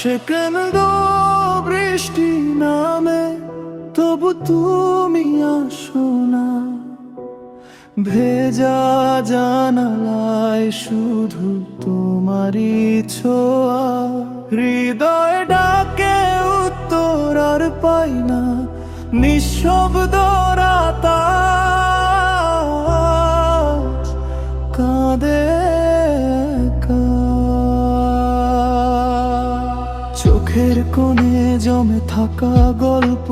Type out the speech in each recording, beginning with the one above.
Second বৃষ্টি নামে, তবু তুমি আসো না। ভেজা জানালায় শুধু তোমারই ছোঁয়া, হৃদয় ডাকে উত্তর আর পাই না, নিঃশব্দ রাত আজ কাঁদে একা। চোখের কোণে জমে থাকা গল্প,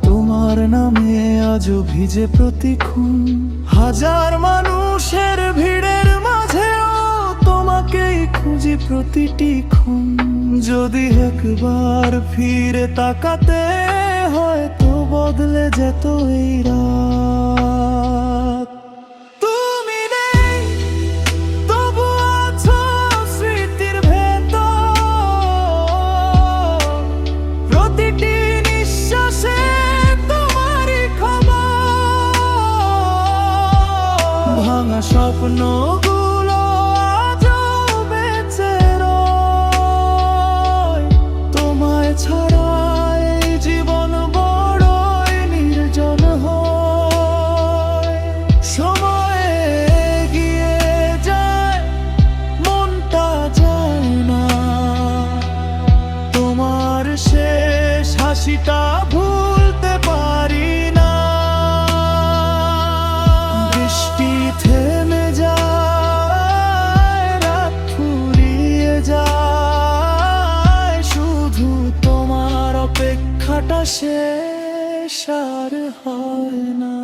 তোমার নামে আজও ভিজে প্রতিক্ষণ। হাজার মানুষের ভিড়ের মাঝেও তোমাকেই খুঁজি প্রতিটি ক্ষণ। যদি একবার ফিরে তাকাতে হয় তো বদলে যেত এই রাত। তুমি নেই তবু আছো স্মৃতির ভেতর, প্রতিটি নিঃশ্বাসে তোমারই খবর। ভাঙা স্বপ্নগুলো আজও বেঁচে রয়, তোমায় ছাড়া এই জীবন বড়ই নির্জন হয়। সময় এগিয়ে যায়, মনটা যায় না, তোমার শেষ হাসিটা ভুলতে পারি না। বৃষ্টি থেমে যায়, রাত ফুরিয়ে যায়, শুধু তোমার অপেক্ষাটা শেষ আর হয় না।